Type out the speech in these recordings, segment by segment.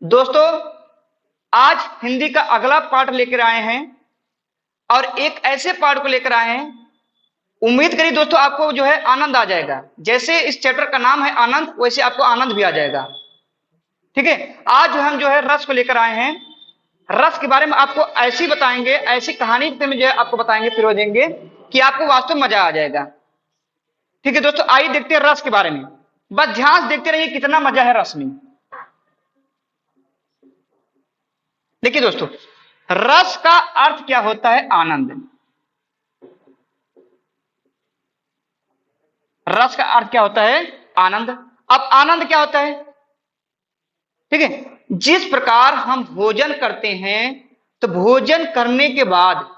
दोस्तों, आज हिंदी का अगला पार्ट लेकर आए हैं और एक ऐसे पार्ट को लेकर आए हैं, उम्मीद करिए दोस्तों आपको जो है आनंद आ जाएगा। जैसे इस चैप्टर का नाम है आनंद, वैसे आपको आनंद भी आ जाएगा। ठीक है, आज जो हम जो है रस को लेकर आए हैं। रस के बारे में आपको ऐसी बताएंगे, ऐसी कहानी में जो है आपको बताएंगे, पिरो देंगे कि आपको वास्तव में मजा आ जाएगा। ठीक है दोस्तों, आइए देखते हैं रस के बारे में। बस ध्यान से देखते रहिए कितना मजा है रस में। देखिए दोस्तों, रस का अर्थ क्या होता है? आनंद। रस का अर्थ क्या होता है? आनंद। अब आनंद क्या होता है? ठीक है, जिस प्रकार हम भोजन करते हैं तो भोजन करने के बाद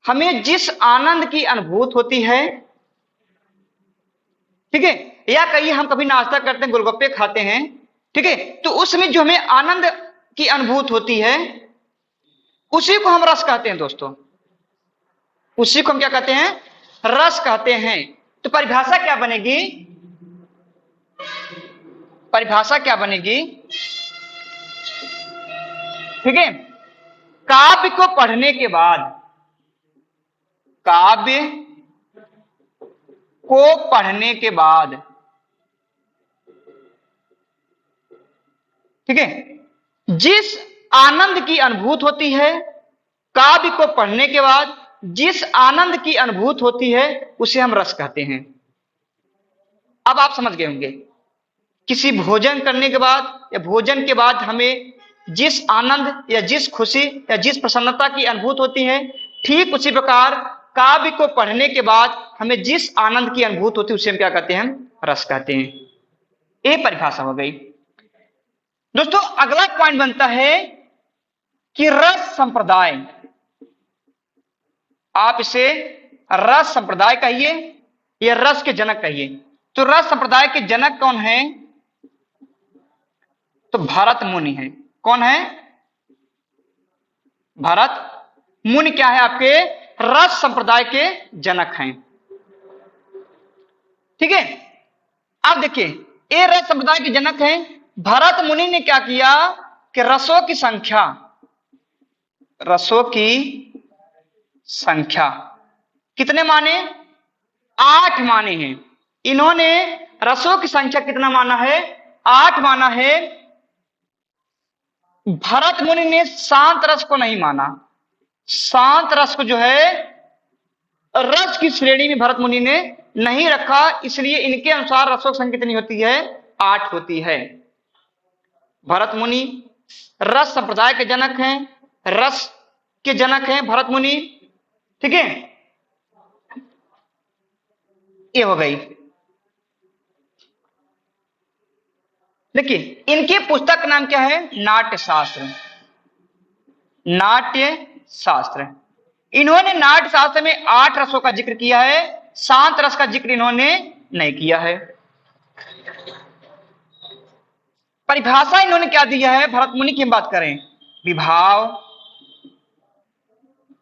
हमें जिस आनंद की अनुभूति होती है, ठीक है, या कहीं हम कभी नाश्ता करते हैं, गोलगप्पे खाते हैं, ठीक है, तो उसमें जो हमें आनंद की अनुभूति होती है उसी को हम रस कहते हैं दोस्तों। उसी को हम क्या कहते हैं? रस कहते हैं। तो परिभाषा क्या बनेगी? परिभाषा क्या बनेगी? ठीक है, काव्य को पढ़ने के बाद, काव्य को पढ़ने के बाद, ठीक है, जिस आनंद की अनुभूति होती है, काव्य को पढ़ने के बाद जिस आनंद की अनुभूति होती है उसे हम रस कहते हैं। अब आप समझ गए होंगे, किसी भोजन करने के बाद या भोजन के बाद हमें जिस आनंद या जिस खुशी या जिस प्रसन्नता की अनुभूति होती है, ठीक उसी प्रकार काव्य को पढ़ने के बाद हमें जिस आनंद की अनुभूति होती है उसे हम क्या कहते हैं? हम रस कहते हैं। ये परिभाषा हो गई दोस्तों। अगला पॉइंट बनता है कि रस संप्रदाय। आप इसे रस संप्रदाय कहिए या रस के जनक कहिए। तो रस संप्रदाय के जनक कौन है? तो भरत मुनि है। कौन है? भरत मुनि क्या है? आपके रस संप्रदाय के जनक हैं। ठीक है, अब देखिए, ये रस संप्रदाय के जनक हैं। भरत मुनि ने क्या किया कि रसों की संख्या, रसों की संख्या कितने माने? 8 माने हैं। इन्होंने रसों की संख्या कितना माना है? 8 माना है। भरत मुनि ने शांत रस को नहीं माना। शांत रस को जो है रस की श्रेणी में भरत मुनि ने नहीं रखा, इसलिए इनके अनुसार रसों की संख्या कितनी होती है? 8 होती है। भरत मुनि रस संप्रदाय के जनक हैं, रस के जनक हैं भरत मुनि। ठीक है, ये हो गई। देखिए, इनकी पुस्तक का नाम क्या है? नाट्य शास्त्र। नाट्य शास्त्र। इन्होंने नाट्य शास्त्र में 8 रसों का जिक्र किया है, शांत रस का जिक्र इन्होंने नहीं किया है। परिभाषा इन्होंने क्या दिया है? भरत मुनि की हम बात करें, विभाव,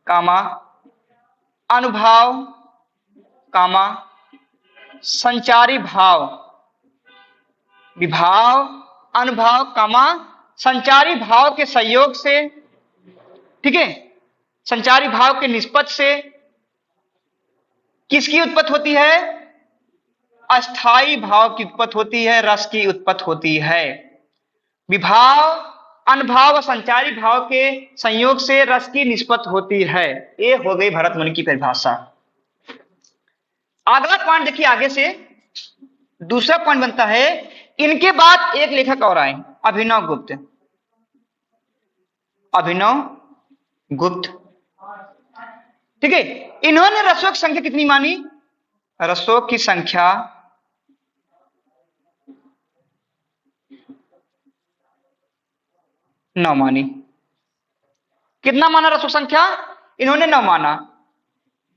कामा, अनुभाव, कामा, संचारी भाव। विभाव, अनुभाव, कामा, संचारी भाव के संयोग से, ठीक है, संचारी भाव के निष्पत्ति से किसकी उत्पत्ति होती है? अस्थाई भाव की उत्पत्ति होती है, रस की उत्पत्ति होती है। विभाव, अनुभाव और संचारी भाव के संयोग से रस की निष्पत्ति होती है। ये हो गई भरत मुनि की परिभाषा। अगला पॉइंट देखिए, आगे से दूसरा पॉइंट बनता है, इनके बाद एक लेखक और आए, अभिनव गुप्त। अभिनव गुप्त, ठीक है, इन्होंने रसों की संख्या कितनी मानी? रसों की संख्या 9 मानी। कितना माना रसों संख्या? इन्होंने 9 माना।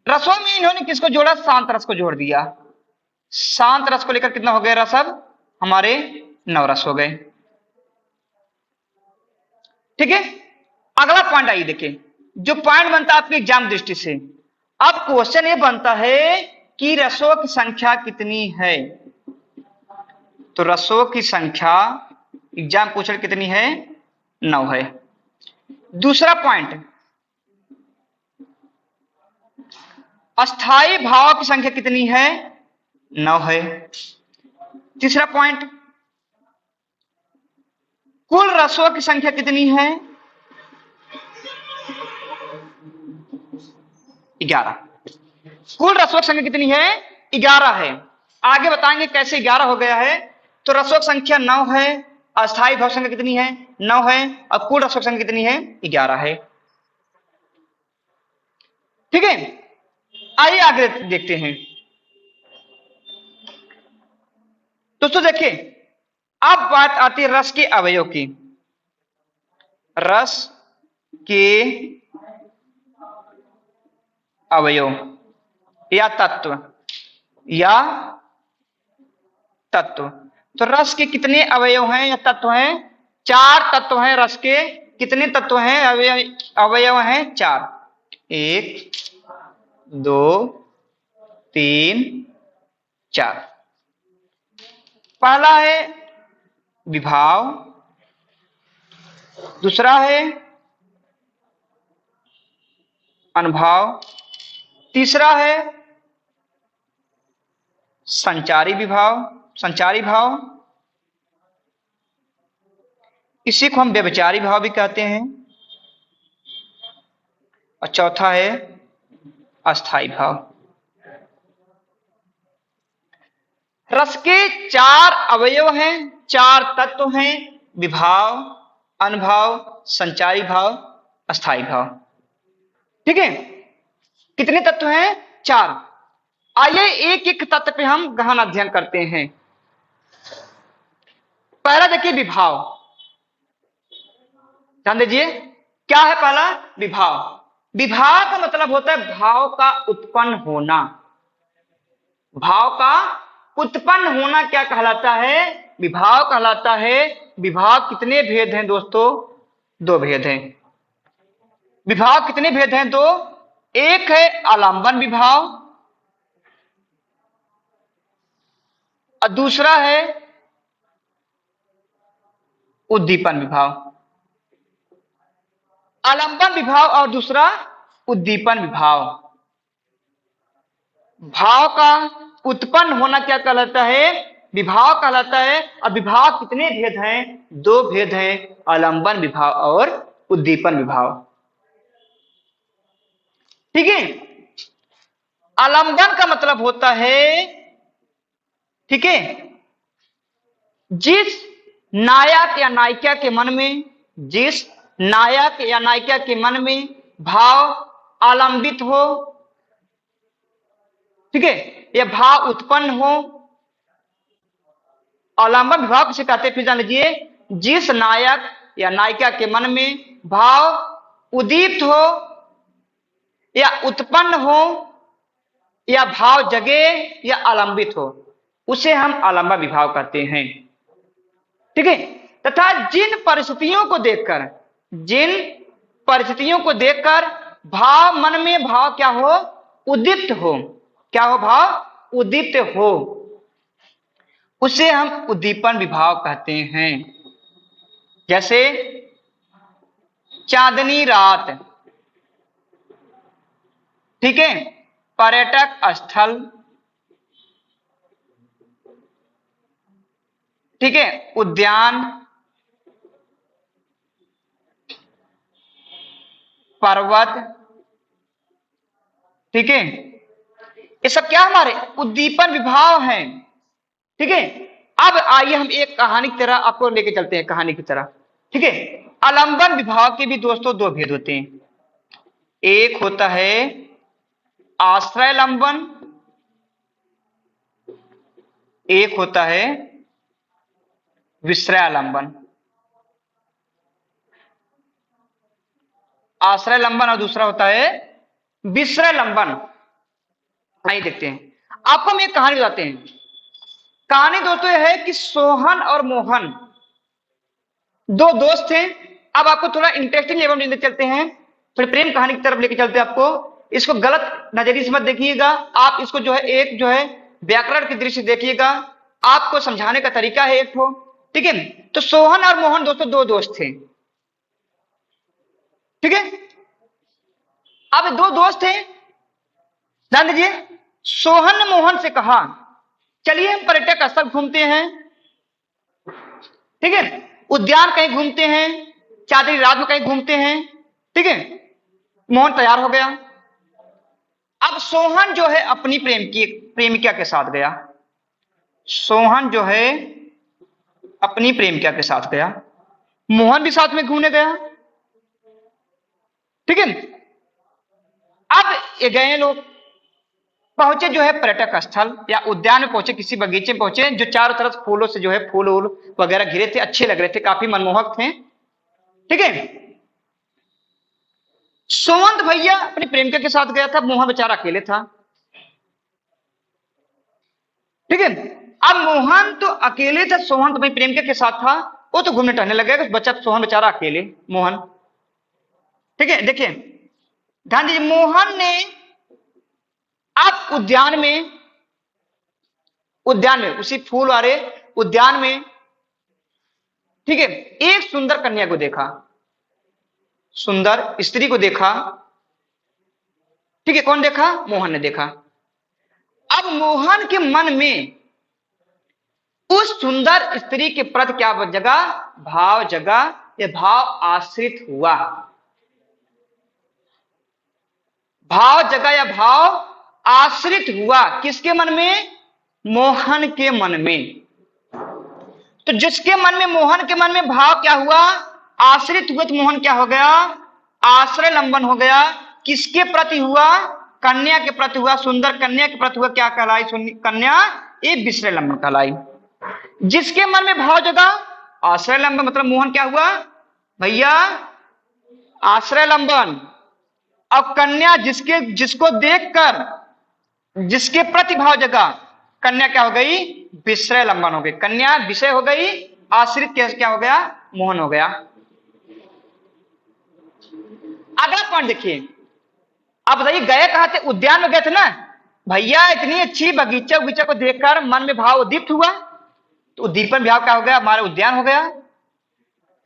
रसों में इन्होंने किसको जोड़ा? शांत रस को जोड़ दिया। शांत रस को लेकर कितना हो गया रस? अब हमारे 9 रस हो गए। ठीक है, अगला पॉइंट आइए देखिए, जो पॉइंट बनता है आपके एग्जाम दृष्टि से। अब क्वेश्चन ये बनता है कि रसों की संख्या कितनी है? तो रसों की संख्या एग्जाम पूछ रहे कितनी है, 9 है। दूसरा पॉइंट, अस्थाई भाव की संख्या कितनी है, 9 है। तीसरा पॉइंट, कुल रसों की संख्या कितनी है, 11। कुल रसों की संख्या कितनी है, 11 है। आगे बताएंगे कैसे 11 हो गया है। तो रसों की संख्या 9 है, अस्थाई भाव संख्या कितनी है, 9 है, और कुल रसों की संख्या कितनी है, 11 है। ठीक है, आइए आगे देखते हैं। दोस्तों देखिए, अब बात आती है रस के अवयव की। रस के अवयव या तत्व, तो रस के कितने अवयव हैं या तत्व हैं, 4 तत्व हैं रस के। कितने तत्व हैं, अवयव हैं 4, 1 2 3 4। पहला है विभाव, दूसरा है अनुभाव, तीसरा है संचारी भाव, इसी को हम व्यभिचारी भाव भी कहते हैं, और चौथा है अस्थाई भाव। रस के 4 अवयव हैं, 4 तत्व हैं, विभाव, अनुभाव, संचारी भाव, अस्थाई भाव। ठीक है, कितने तत्व हैं, 4। आइए एक एक तत्व पे हम गहन अध्ययन करते हैं। पहला देखिए विभाव, ध्यान दीजिए, क्या है पहला, विभाव। विभाव का मतलब होता है भाव का उत्पन्न होना। भाव का उत्पन्न होना क्या कहलाता है, विभाव कहलाता है। विभाव कितने भेद हैं दोस्तों, 2 भेद हैं। विभाव कितने भेद हैं, 2। एक है आलंबन विभाव और दूसरा है उद्दीपन विभाव। आलंबन विभाव और दूसरा उद्दीपन विभाव। भाव का उत्पन्न होना क्या कहलाता है, विभाव कहलाता है। और विभाव कितने भेद हैं, 2 भेद हैं, आलंबन विभाव और उद्दीपन विभाव। ठीक है, आलंबन का मतलब होता है, ठीक है, जिस नायक या नायिका के मन में, जिस नायक या नायिका के मन में भाव आलंबित हो, ठीक है, यह भाव उत्पन्न हो, आलंबन विभाव किसे कहते हैं, फिर जान लीजिए, जिस नायक या नायिका के मन में भाव उद्दीप्त हो या उत्पन्न हो या भाव जगे या आलंबित हो, उसे हम आलंबन विभाव कहते हैं। ठीक है, तथा जिन परिस्थितियों को देखकर भाव, मन में भाव क्या हो, उद्दीप्त हो, क्या हो, भाव उद्दीप्त हो, उसे हम उद्दीपन विभाव कहते हैं। जैसे चांदनी रात, ठीक है, पर्यटक स्थल, ठीक है, उद्यान, पर्वत, ठीक है, ये सब क्या हमारे उद्दीपन विभाव हैं। ठीक है, अब आइए हम एक कहानी की तरह आपको लेके चलते हैं, कहानी की तरह। ठीक है, आलंबन विभाव के भी दोस्तों 2 भेद होते हैं। एक होता है आश्रय लंबन, एक होता है विश्रयालंबन। आश्रय लंबन और दूसरा होता है विश्रय लंबन। आइए देखते हैं, आपको हम एक कहानी बताते हैं। कहानी दोस्तों यह है कि सोहन और मोहन 2 दोस्त थे। अब आपको थोड़ा इंटरेस्टिंग लेवल में चलते हैं, थोड़ी प्रेम कहानी की तरफ लेके चलते हैं आपको। इसको गलत नजरिए से मत देखिएगा, आप इसको जो है एक जो है व्याकरण की दृष्टि देखिएगा। आपको समझाने का तरीका है एक ठो, ठीक है। तो सोहन और मोहन दोस्तों दो दोस्त थे, ठीक है। अब दो दोस्त थे, ध्यान दीजिए। सोहन ने मोहन से कहा चलिए हम पर्यटक स्थल घूमते हैं, ठीक है, उद्यान कहीं घूमते हैं, चांदनी रात में कहीं घूमते हैं, ठीक है। मोहन तैयार हो गया। अब सोहन जो है अपनी प्रेमिका के साथ गया। सोहन जो है अपनी प्रेमिका के साथ गया, मोहन भी साथ में घूमने गया, ठीक है। अब ये गए लोग, पहुंचे जो है पर्यटक स्थल या उद्यान में पहुंचे, किसी बगीचे में पहुंचे जो चारों तरफ फूलों से जो है फूल वूल वगैरह घिरे थे, अच्छे लग रहे थे, काफी मनमोहक थे, ठीक है। सोहन भैया अपनी प्रेमिका के साथ गया था, मोहन बेचारा अकेले था, ठीक है। अब मोहन तो अकेले था, सोहन तो अपनी प्रेमिका के साथ था, वो तो घूमने टहलने लगे, बच्चा सोहन बेचारा अकेले, मोहन, ठीक है। देखिए ध्यान दीजिए, मोहन ने अब उद्यान में उसी फूल वाले उद्यान में, ठीक है, एक सुंदर कन्या को देखा, सुंदर स्त्री को देखा, ठीक है। कौन देखा? मोहन ने देखा। अब मोहन के मन में उस सुंदर स्त्री के प्रति क्या जगा? भाव जगा, ये भाव आश्रित हुआ, भाव जगा या भाव आश्रित हुआ। किसके मन में? मोहन के मन में। तो जिसके मन में, मोहन के मन में भाव क्या हुआ? आश्रित हुए, तो मोहन क्या हो गया? आश्रय लंबन हो गया। किसके प्रति हुआ? कन्या के प्रति हुआ, सुंदर कन्या के प्रति हुआ। क्या कहलाई कन्या? ये विश्रय लंबन कहलाई। जिसके मन में भाव जगा, आश्रय लंबन, मतलब मोहन क्या हुआ भैया? आश्रय लंबन। अब कन्या जिसको देखकर जिसके प्रति भाव जगा, कन्या क्या हो गई? विश्रय लंबन हो गई। कन्या विषय हो गई, आश्रित क्या हो गया? मोहन हो गया। अगला पॉइंट देखिए, अब बताइए गए कहां थे? उद्यान में गए थे ना भैया। इतनी अच्छी बगीचा को देखकर मन में भाव उद्दीप्त हुआ, तो उद्दीपन भाव क्या हो गया? हमारा उद्यान हो गया।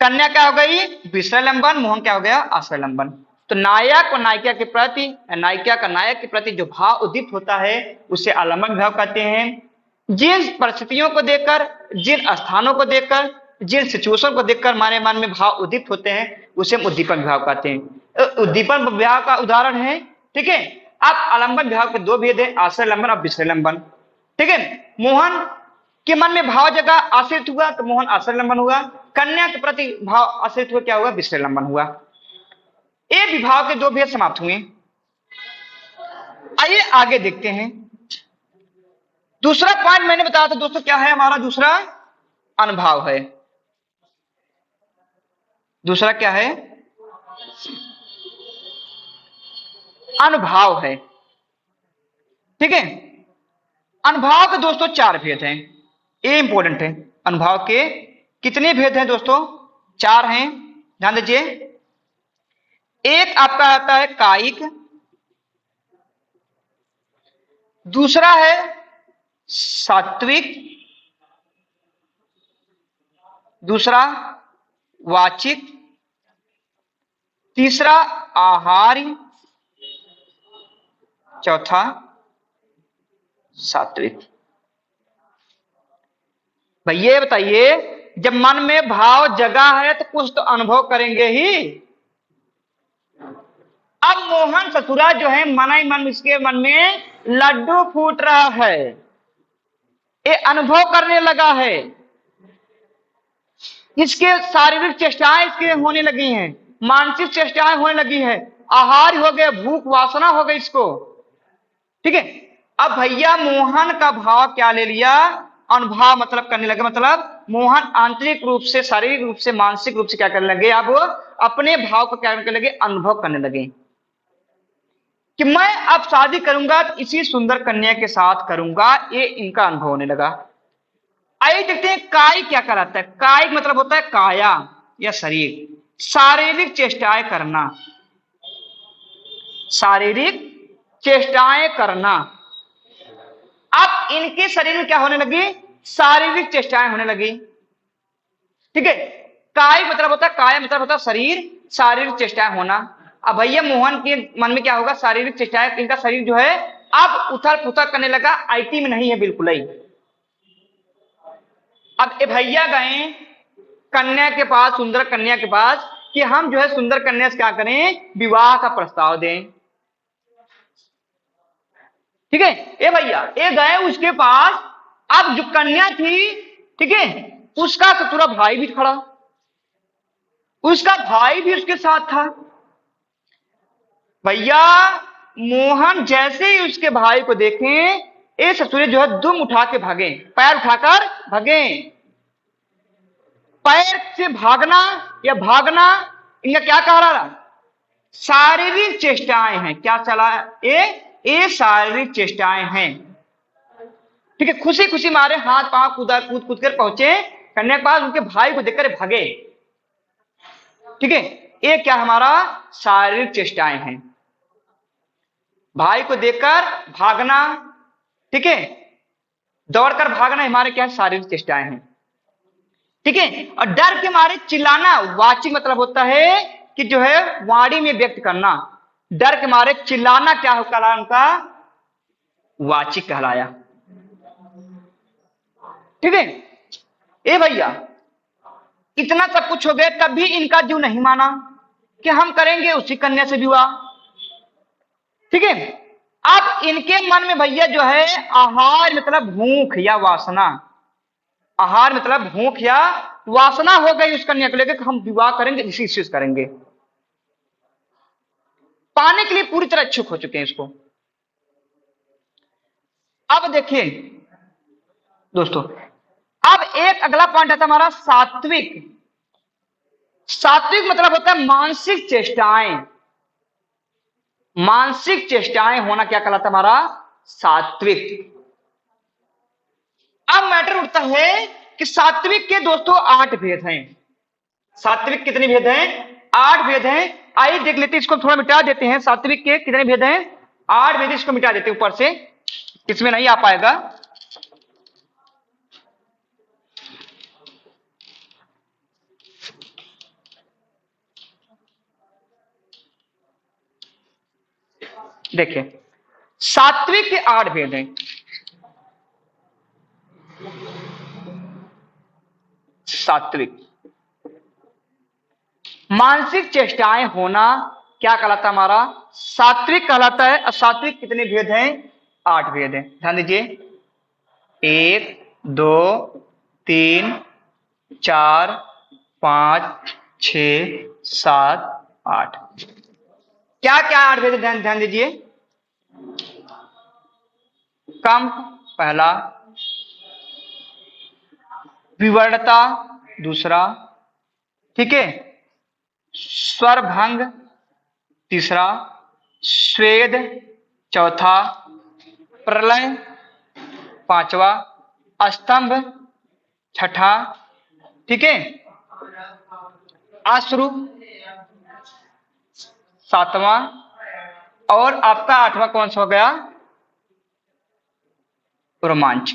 कन्या क्या हो गई? विश्रय लंबन। मोहन क्या हो गया? आश्रय लंबन। तो नायक और नायिका के प्रति, नायिका का नायक के प्रति जो भाव उद्दीप्त होता है उसे आलंबन भाव कहते हैं। जिन परिस्थितियों को देखकर, जिन स्थानों को देखकर, जिन सिचुएशन को देखकर हमारे मन में भाव उद्दीप्त होते हैं उसे हम उद्दीपन विभाव कहते हैं। उद्दीपन विभाव का उदाहरण है, ठीक है। अब आलंबन विभाव के दो भेद है, आश्रय लंबन और विश्रय लंबन, ठीक है। मोहन के मन में भाव जगा, आश्रित हुआ, तो मोहन आश्रय लंबन हुआ। कन्या के प्रति भाव आश्रित हुआ, क्या हुआ? विश्रय लंबन हुआ। ये विभाव के दो भेद समाप्त हुए। आइए आगे देखते हैं। दूसरा पॉइंट मैंने बताया था दोस्तों, क्या है हमारा दूसरा? अनुभाव है। दूसरा क्या है? अनुभाव है, ठीक है। अनुभाव के दोस्तों चार भेद हैं, ये इंपॉर्टेंट है। अनुभाव के कितने भेद हैं दोस्तों? चार हैं, ध्यान दीजिए। एक आपका आता है कायिक, दूसरा है सात्विक, दूसरा वाचिक, तीसरा आहार्य, चौथा सात्विक। भैया बताइए, जब मन में भाव जगा है तो कुछ तो अनुभव करेंगे ही। अब मोहन ससुरा जो है मन ही मन, इसके मन में लड्डू फूट रहा है, ये अनुभव करने लगा है। इसके शारीरिक चेष्टाएं इसके होने लगी हैं, मानसिक चेष्टाएं होने लगी है, आहार हो गए, भूख वासना हो गई इसको, ठीक है। अब भैया मोहन का भाव क्या ले लिया? अनुभव मतलब करने लगे, मतलब मोहन आंतरिक रूप से, शारीरिक रूप से, मानसिक रूप से क्या करने लगे? अब अपने भाव को क्या करने लगे? अनुभव करने लगे कि मैं अब शादी करूंगा तो इसी सुंदर कन्या के साथ करूंगा, ये इनका अनुभव होने लगा। आइए देखते हैं काय क्या कहलाता है। काय मतलब होता है काया या शरीर, शारीरिक चेष्टाएं करना, शारीरिक चेष्टाएं करना। अब इनके शरीर में क्या होने लगी? शारीरिक चेष्टाएं होने लगी। ठीक है। काय मतलब होता है, काय मतलब होता है शरीर, शारीरिक चेष्टाएं होना। अब भैया मोहन के मन में क्या होगा, शारीरिक चेष्टाएं, इनका शरीर जो है अब उथल पुथल करने लगा, आईटी में नहीं है बिल्कुल ही। अब ये भैया गए कन्या के पास, सुंदर कन्या के पास, कि हम जो है सुंदर कन्या से क्या करें, विवाह का प्रस्ताव दें। ठीक है, ए भैया ये गए उसके पास। अब जो कन्या थी, ठीक है, उसका ससुरा भाई भी खड़ा, उसका भाई भी उसके साथ था। भैया मोहन जैसे ही उसके भाई को देखें, ये ससुरे जो है दुम उठा के भागे, पैर उठाकर भागे। पैर से भागना या भागना, इनका क्या कह रहा, शारीरिक चेष्टाएं हैं। क्या चला, ये शारीरिक चेष्टाएं हैं। ठीक है, खुशी खुशी मारे हाथ पांव कूद कूद कर पहुंचे कन्या के पास, उनके भाई को देखकर भागे। ठीक है, ये क्या हमारा शारीरिक चेष्टाएं हैं, भाई को देखकर भागना। ठीक है, दौड़कर भागना हमारे क्या शारीरिक चेष्टाएं हैं। ठीक है, और डर के मारे चिल्लाना, वाचिक मतलब होता है कि जो है वाणी में व्यक्त करना। डर के मारे चिल्लाना क्या कहलाया, उनका वाचिक कहलाया। ठीक है, ए भैया इतना सब कुछ हो गया, तब भी इनका जीव नहीं माना कि हम करेंगे उसी कन्या से विवाह। ठीक है, अब इनके मन में भैया जो है आहार मतलब भूख या वासना, आहार मतलब भूख या वासना हो गई उस कन्या को लेकर कि हम विवाह करेंगे, इसी से करेंगे। पाने के लिए पूरी तरह इच्छुक हो चुके हैं इसको। अब देखिए दोस्तों, अब एक अगला पॉइंट आता हमारा सात्विक। सात्विक मतलब होता है मानसिक चेष्टाएं, मानसिक चेष्टाएं होना क्या कहलाता है हमारा सात्विक। अब मैटर उठता है कि सात्विक के दोस्तों 8 भेद हैं। सात्विक कितने भेद हैं, 8 भेद हैं। आइए देख लेते हैं, इसको थोड़ा मिटा देते हैं। सात्विक के कितने भेद हैं, 8 भेद, इसको मिटा देते हैं ऊपर से, इसमें नहीं आ पाएगा। देखिए सात्विक के 8 भेद हैं। सात्विक मानसिक चेष्टाएं होना क्या कहलाता है हमारा सात्विक कहलाता है। असात्विक कितने भेद हैं, 8 भेद हैं। ध्यान दीजिए, 1 2 3 4 5 6 7 8। क्या क्या 8 भेद, ध्यान दीजिए। कंप पहला, विवर्णता दूसरा, ठीक है, स्वर भंग तीसरा, स्वेद चौथा, प्रलय पांचवा, स्तंभ छठा, ठीक है, अश्रु सातवां, और आपका 8वां कौन सा हो गया, रोमांच।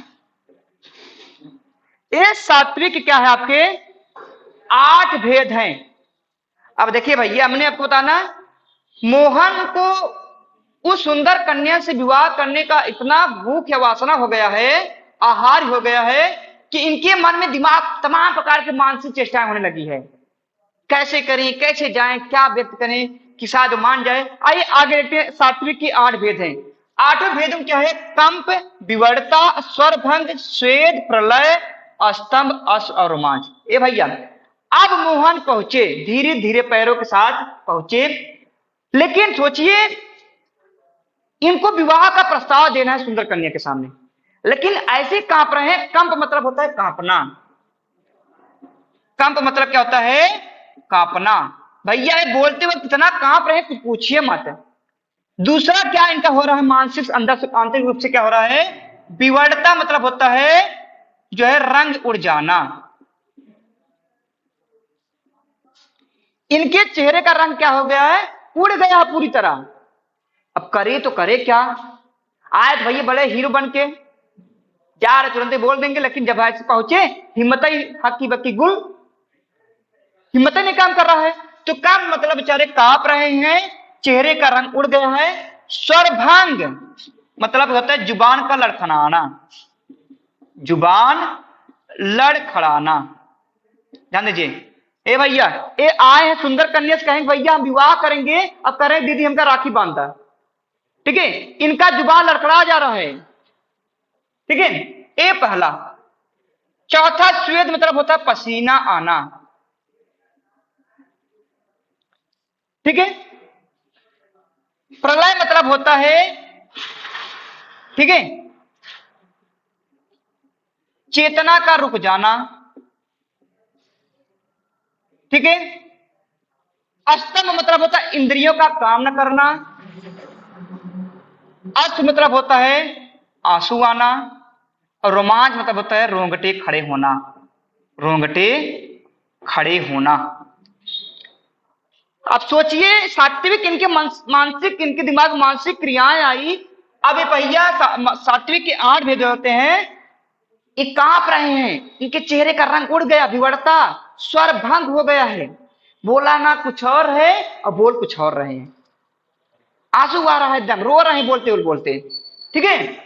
ये सात्विक क्या है, आपके 8 भेद हैं। अब देखिए भैया, हमने आपको बताना, मोहन को उस सुंदर कन्या से विवाह करने का इतना भूख या वासना हो गया है, आहार हो गया है, कि इनके मन में दिमाग तमाम प्रकार के मानसिक चेष्टाएं होने लगी है। कैसे करें, कैसे जाएं, क्या व्यक्त करें कि शायद मान जाए। आइए आगे देखते हैं। सात्विक की 8 भेद हैं। 8 भेदों क्या है, कंप, विवर्णता, स्वरभंग, स्वेद, प्रलय, स्तंभ, अश्रु और रोमांच। ए भैया अब मोहन पहुंचे, धीरे धीरे पैरों के साथ पहुंचे, लेकिन सोचिए इनको विवाह का प्रस्ताव देना है सुंदर कन्या के सामने, लेकिन ऐसे कांप रहे हैं। कंप मतलब होता है कांपना। कंप मतलब क्या होता है, कांपना। भैया ये बोलते वक्त इतना कांप रहे हैं कुछ पूछिए मत। दूसरा क्या इनका हो रहा है, मानसिक अंदर से आंतरिक रूप से क्या हो रहा है, विवर्णता मतलब होता है जो है रंग उड़ जाना। इनके चेहरे का रंग क्या हो गया है, उड़ गया पूरी तरह। अब करे तो करे क्या, आए तो भैया बड़े हीरो बन के जा रहे, तुरंत बोल देंगे, लेकिन जब ऐसे पहुंचे हिम्मत ही हक्की बक्की गुल, हिम्मत नहीं काम कर रहा है। तो काम मतलब बेचारे कांप रहे हैं, चेहरे का रंग उड़ गया है। स्वरभंग मतलब होता है जुबान का लड़खड़ाना, जुबान लड़खड़ाना। ध्यान दीजिए, ए भैया ये आए हैं सुंदर कन्या से, कहेंगे भैया हम विवाह करेंगे, अब कह रहे दीदी हमका राखी बांधा। ठीक है, इनका जुबान लड़खड़ा जा रहा है। ठीक है, ये पहला। चौथा स्वेद मतलब होता है पसीना आना। ठीक है, प्रलय मतलब होता है, ठीक है, चेतना का रुक जाना। ठीक है, अस्तम मतलब होता है इंद्रियों का काम न करना। अर्थ मतलब होता है आंसू आना। और रोमांच मतलब होता है रोंगटे खड़े होना, रोंगटे खड़े होना। अब सोचिए सात्विक इनके मानसिक, इनके दिमाग मानसिक क्रियाएं आई। अब ये भैया सात्विक के 8 भेद होते हैं, ये कांप रहे हैं, इनके चेहरे का रंग उड़ गया, विवरता, स्वर भंग हो गया है, बोला ना कुछ और है और बोल कुछ और रहे हैं, आंसू आ रहा है, एकदम रो रहे हैं बोलते बोलते। ठीक है,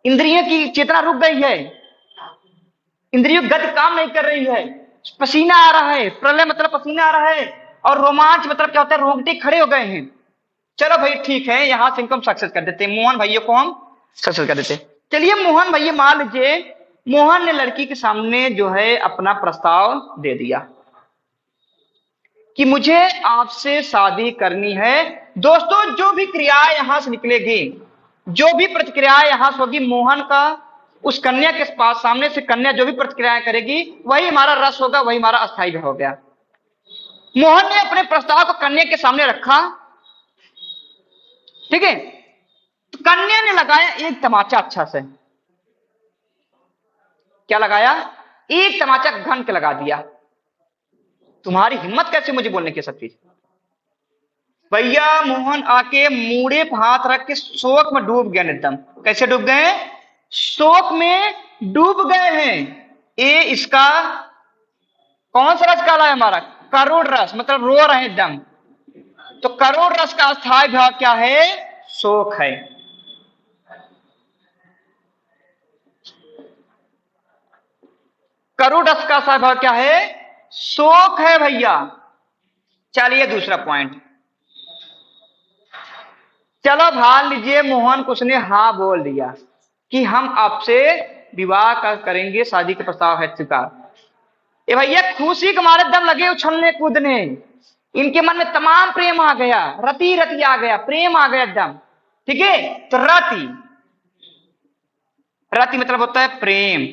इंद्रियों की चेतना रुक गई है, इंद्रियों गति काम नहीं कर रही है, पसीना आ रहा है, प्रलय मतलब पसीना आ रहा है, और रोमांच मतलब क्या होता है रोंगटे खड़े हो गए हैं। चलो भाई ठीक है, यहां से इनको हम सक्सेस कर देते, मोहन भैया को हम सक्सेस कर देते। चलिए मोहन भैया मान लीजिए मोहन ने लड़की के सामने जो है अपना प्रस्ताव दे दिया कि मुझे आपसे शादी करनी है। दोस्तों जो भी क्रियाएं यहां से निकलेगी, जो भी प्रतिक्रिया यहां से होगी, मोहन का उस कन्या के पास सामने से कन्या जो भी प्रतिक्रियाएं करेगी वही हमारा रस होगा, वही हमारा अस्थायी भाव हो गया। मोहन ने अपने प्रस्ताव को कन्या के सामने रखा। ठीक है, तो कन्या ने लगाया एक तमाचा अच्छा से। क्या लगाया? एक तमाचा घन के लगा दिया। तुम्हारी हिम्मत कैसे मुझे बोलने की सब चीज? भैया मोहन आके मूड़े पर हाथ रख के शोक में डूब गए एकदम। कैसे डूब गए? शोक में डूब गए हैं। ये इसका कौन सा रस काला है हमारा? करुण रस, मतलब रो रहे हैं एकदम। तो करुण रस का अस्थायी भाव क्या है? शोक है। करुण रस का अस्थायी भाव क्या है? शोक है भैया। चलिए दूसरा पॉइंट, चलो मान लीजिए मोहन को उसने हाँ बोल दिया कि हम आपसे विवाह करेंगे, शादी के प्रस्ताव है स्वीकार। ये भैया खुशी के मारे दम लगे उछलने कूदने, इनके मन में तमाम प्रेम आ गया, रति रति आ गया, प्रेम आ गया एकदम। ठीक है, तो रति, रति मतलब होता है प्रेम,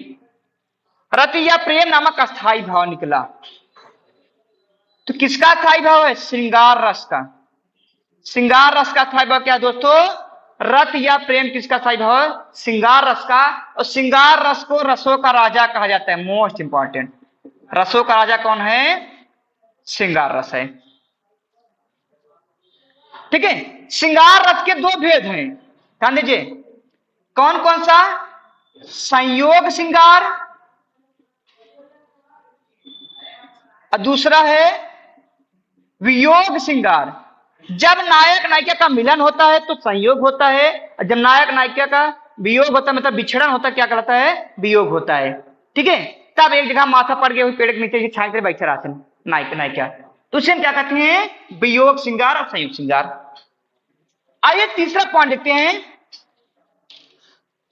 रति या प्रेम नामक अस्थाई भाव निकला। तो किसका अस्थाई भाव है? श्रृंगार रस का। श्रृंगार रस का अस्थाई भाव क्या है दोस्तों? रत या प्रेम किसका अस्थाई भाव है? श्रृंगार रस का। और श्रृंगार रस को रसों का राजा कहा जाता है। मोस्ट इंपॉर्टेंट, रसों का राजा कौन है? श्रृंगार रस है। ठीक है, श्रृंगार रस के 2 भेद हैं, ध्यान दीजिए। कौन कौन सा? संयोग श्रृंगार और दूसरा है वियोग श्रृंगार। जब नायक नायिका का मिलन होता है तो संयोग होता है, और जब नायक नायिका का वियोग होता है मतलब विछड़न होता है, क्या कहलाता है? वियोग होता है। ठीक है, तब एक जगह माथा पड़ गया, पेड़ के नीचे छांक कर बैठे रहते हैं नायक नायिका, तो उसे क्या कहते हैं? वियोग श्रृंगार और संयोग श्रृंगार। आइए तीसरा पॉइंट देखते हैं।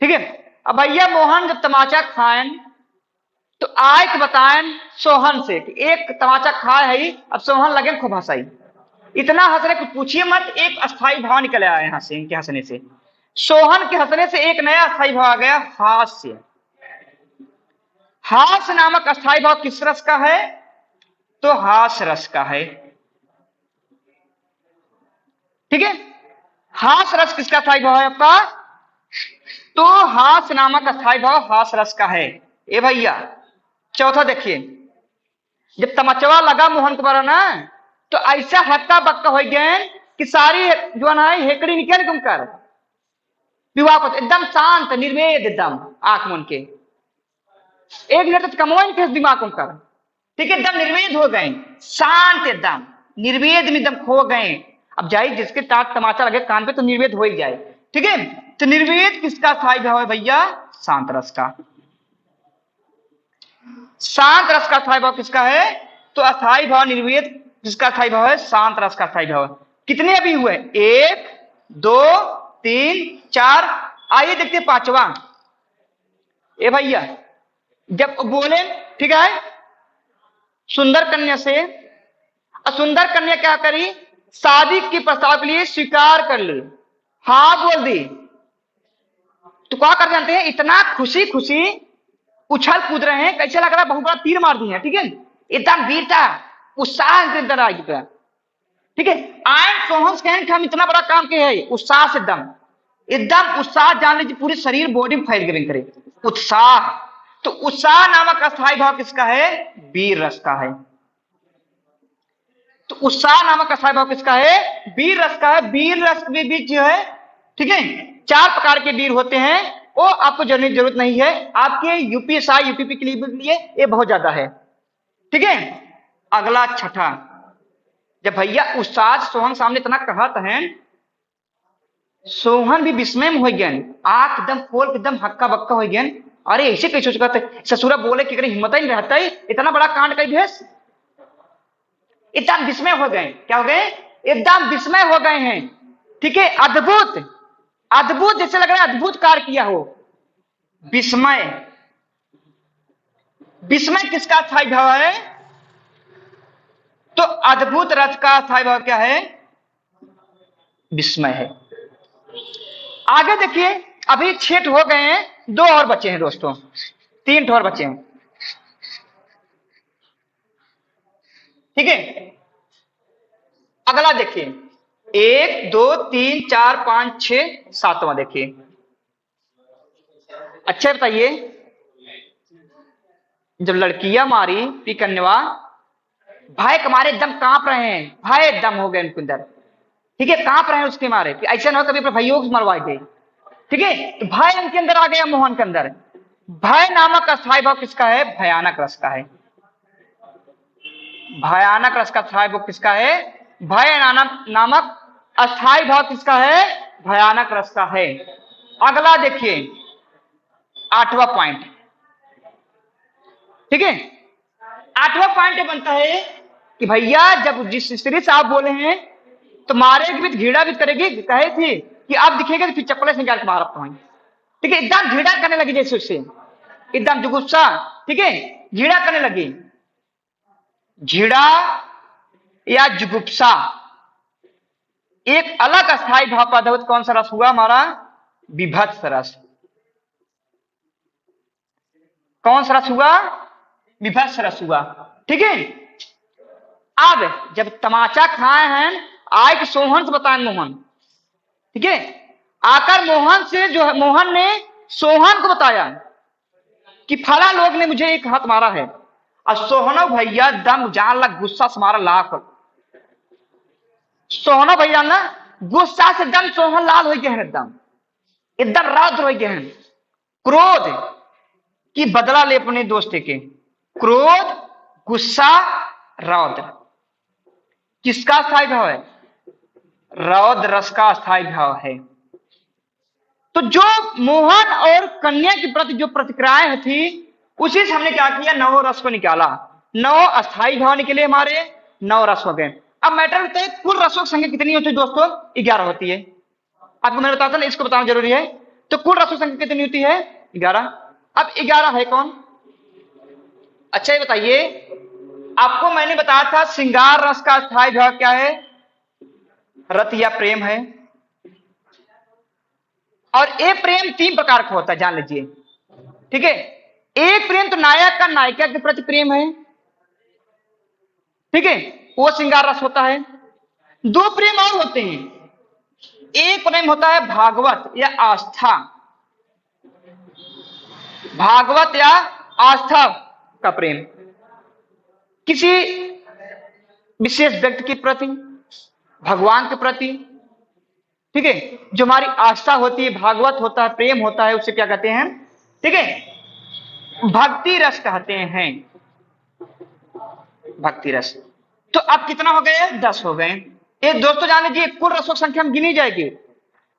ठीक है, अब भैया मोहन जब तमाचा खाएं तो आय के बताएं सोहन से कि एक तमाचा खाए है, अब सोहन लगे खूब हंसाई, इतना हंस रहे कुछ पूछिए मत। एक अस्थाई भाव निकल आया यहां से, इनके हंसने से, सोहन के हंसने से एक नया अस्थाई भाव आ गया, हास्य। हास्य नामक अस्थाई भाव किस रस का है? तो हास्य रस का है। ठीक है, हास्य रस किसका अस्थाई भाव है आपका? तो हास्य नामक अस्थाई भाव हास्य रस का है। ए भैया चौथा देखिए, जब तमचवा लगा मोहन के बारा ना, तो ऐसा हक्का बक्का हो गए कि सारी जो है हेकड़ी निकल तुम कर विवाह को, एकदम शांत निर्वेद, एकदम आंख मुन के, एक मिनट कमोइन के दिमाग कर। ठीक है, एकदम निर्वेद हो गए, शांत, एकदम निर्वेद में एकदम खो गए। अब जाइए जिसके ताक तमाचा लगे कान पे तो निर्वेद हो ही जाए। ठीक है, तो निर्वेद किसका स्थायी भाव है भैया? शांत रस का। शांत रस का स्थायी भाव किसका है? तो अस्थायी भाव निर्वेद किसका स्थायी भाव है? शांत रस का स्थायी भाव है। कितने अभी हुए? 1 2 3 4। आइए देखते हैं पांचवा। ए भैया जब बोले, ठीक है, सुंदर कन्या से, सुंदर कन्या क्या करी? शादी के प्रस्ताव के लिए स्वीकार कर ली, हाँ बोल दी। तो क्या कर जानते हैं? इतना खुशी खुशी उछल कूद रहे हैं, कैसे लग रहा है बहुत बड़ा तीर मार दिए हैं। ठीक है, एकदम वीरता उत्साह के अंदर आ गया। ठीक है, आयन सोहन कहन हम इतना बड़ा काम के है, उत्साह से एकदम एकदम उत्साह, जान लीजिए पूरी शरीर बॉडी में फैल गए करे उत्साह। तो उत्साह नामक अस्थायी भाव किसका है? वीर रस का है। तो उत्साह नामक अस्थायी भाव किसका है? वीर रस का है। वीर रस के बीच जो है, ठीक है, 4 प्रकार के वीर होते हैं, वो आपको जानने की जरूरत नहीं है, आपके यूपीएसआई यूपीपी के लिए ये बहुत ज्यादा है। ठीक है, अगला छठा, जब भैया उत्साह सोहन सामने इतना कहत है, सोहन भी विस्मय में हो गया, आंख एकदम खोल के एकदम हक्का बक्का हो गया। अरे ऐसे कैसे सोच, ससुरा बोले कि हिम्मत ही नहीं रहता है, इतना बड़ा कांड कर भेस। एकदम विस्मय हो गए। क्या हो गए? एकदम विस्मय हो गए हैं। ठीक है, अद्भुत अद्भुत, जैसे लग रहा है अद्भुत कार्य किया हो। विस्मय, विस्मय किसका स्थायी भाव है? तो अद्भुत रस का स्थायी भाव क्या है? विस्मय है। आगे देखिए, अभी 6 हो गए हैं, 2 और बचे हैं दोस्तों, 3 और बचे हैं। ठीक है, अगला देखिए, 1 2 3 4 5 6 7वां देखिए। अच्छा बताइए, जब लड़कियां मारी पिकन्नवा, भाई कमारे एकदम कांप रहे हैं, भाई एकदम हो गए उनके अंदर। ठीक है, कांप रहे हैं उसके मारे कि ऐसा ना हो कभी अपने भाइयों को मरवा गए। ठीक है, तो भय उनके अंदर आ गया, मोहन के अंदर। भय नामक अस्थायी भाव किसका है? भयानक रस का है। भयानक रस का अस्थायी भाव किसका है? भय नामक अस्थायी भाव किसका है? भयानक रस का है। अगला देखिए, 8वां पॉइंट। ठीक है, 8वां पॉइंट बनता है कि भैया जब जिस स्त्री से आप बोले हैं तो मारेगी भी, घीड़ा भी करेगी, कहे थी कि आप दिखेगा तो फिर चप्पल से निकाल के बाहर पहुंचे। ठीक है, एकदम घीड़ा करने लगी, जैसे उससे एकदम जुगुप्सा। ठीक है, घीड़ा करने लगी। घीड़ा या जुगुप्सा एक अलग अस्थायी भाव का अद्भुत कौन सा रस हुआ हमारा? विभत्स रस। कौन सा रस हुआ? विभत्स रस हुआ। ठीक है, अब जब तमाचा खाए हैं, आए कि सोहन से बताएं मोहन। ठीक है, आकर मोहन से जो है, मोहन ने सोहन को बताया कि फला लोग ने मुझे एक हाथ मारा है। और सोहनो भैया दम जान लग, गुस्सा से मारा लाख। सोहनो भैया ना गुस्सा से दम सोहन लाल हो गए हैं, एकदम एकदम रौद्र हो गए हैं। क्रोध की बदला ले अपने दोस्त के। क्रोध, गुस्सा, रौद्र किसका स्थायी भाव है? रौद्र रस का स्थायी भाव है। तो जो मोहन और कन्या के प्रति जो प्रतिक्रियाएं थी, उसी से हमने क्या किया? 9 रस को निकाला। 9 अस्थायी भाव निकले हमारे, 9 रस हो गए। अब मैटर होता है कुल रसों की संख्या कितनी होती है दोस्तों? 11 होती है। आपको मैंने बताया था ना, इसको बताना जरूरी है। तो कुल रसों की संख्या कितनी होती है? 11। अब 11 है कौन? अच्छा ये बताइए, आपको मैंने बताया था श्रृंगार रस का स्थायी भाव क्या है? रति या प्रेम है। और ये प्रेम 3 प्रकार का होता है, जान लीजिए। ठीक है, एक प्रेम तो नायक का नायिका के प्रति प्रेम है। ठीक है, वो श्रृंगार रस होता है। 2 प्रेम और होते हैं। एक प्रेम होता है भागवत या आस्था, भागवत या आस्था का प्रेम, किसी विशेष व्यक्ति के प्रति, भगवान के प्रति। ठीक है, जो हमारी आस्था होती है, भागवत होता है, प्रेम होता है, उसे क्या कहते हैं? ठीक है, भक्ति रस कहते हैं। भक्ति रस। तो अब कितना हो गए? 10 हो गए। ये दोस्तों जान लीजिए कुल रसों संख्या में गिनी जाएगी।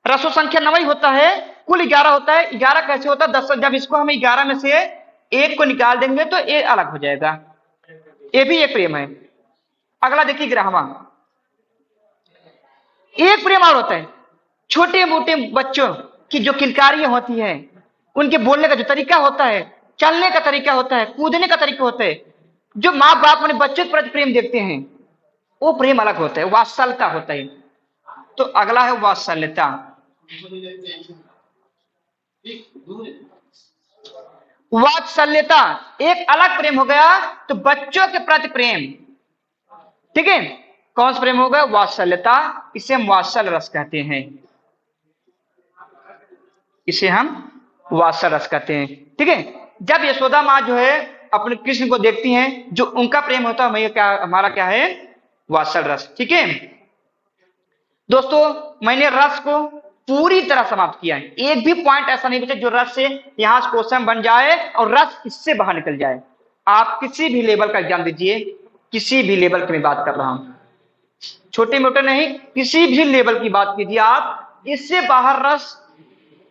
रसों संख्या 9 ही होता है, कुल 11 होता है। 11 कैसे होता है? 10, जब इसको हम 11 में से एक को निकाल देंगे तो ये अलग हो जाएगा। ये भी एक प्रेम है। अगला देखिए 11वां, एक प्रेम और होता है। छोटे मोटे बच्चों की जो किलकारियां होती है, उनके बोलने का जो तरीका होता है, चलने का तरीका होता है, कूदने का तरीका होता है, जो माँ बाप अपने बच्चों के प्रति प्रेम देखते हैं, वो प्रेम अलग होता है, वात्सल्यता होता है। तो अगला है वात्सल्यता। वात्सल्यता एक अलग प्रेम हो गया। तो बच्चों के प्रति प्रेम, ठीक है, कौन सा प्रेम हो गया? वात्सल्यता। इसे हम वात्सल रस कहते हैं। इसे हम वात्सल रस कहते हैं, ठीक है। जब यशोदा माँ जो है अपने कृष्ण को देखती हैं, जो उनका प्रेम होता है, हमारा क्या है? वात्सल रस, ठीक है। दोस्तों मैंने रस को पूरी तरह समाप्त किया है। एक भी पॉइंट ऐसा नहीं बचा जो रस से यहां से क्वेश्चन बन जाए और रस इससे बाहर निकल जाए। आप किसी भी लेवल का एग्जाम दीजिए, किसी भी लेवल की मैं बात कर रहा हूं, छोटे मोटे नहीं, किसी भी लेवल की बात कीजिए आप, इससे बाहर रस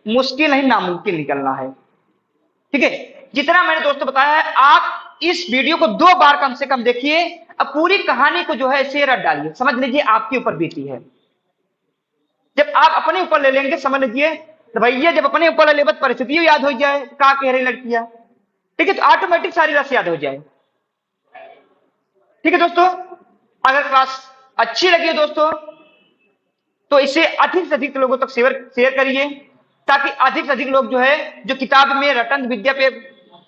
मुश्किल नहीं, नामुमकिन निकलना है, ठीक है। जितना मैंने दोस्तों बताया है, आप इस वीडियो को 2 बार कम से कम देखिए। अब पूरी कहानी को जो है इसे रट डालिए, समझ लीजिए आपके ऊपर बीती है। जब आप अपने ऊपर ले लेंगे, समझ लीजिए, तो भैया जब अपने ऊपर ले लेंगे परिस्थितियों याद हो जाए, का कह रही लड़कियां, ठीक है, तो ऑटोमेटिक सारी रस याद हो जाए, ठीक है दोस्तों। अगर क्लास अच्छी लगी है दोस्तों, तो इसे अधिक से अधिक लोगों तक शेयर करिए, ताकि अधिक से अधिक लोग जो है, जो किताब में रटन विद्या पे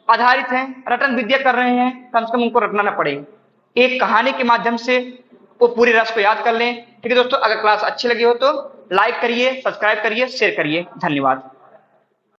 आधारित हैं, रटन विद्या कर रहे हैं, कम से कम उनको रटना ना पड़े, एक कहानी के माध्यम से वो पूरी रस को याद कर लें, ठीक है दोस्तों। अगर क्लास अच्छी लगी हो तो लाइक करिए, सब्सक्राइब करिए, शेयर करिए। धन्यवाद।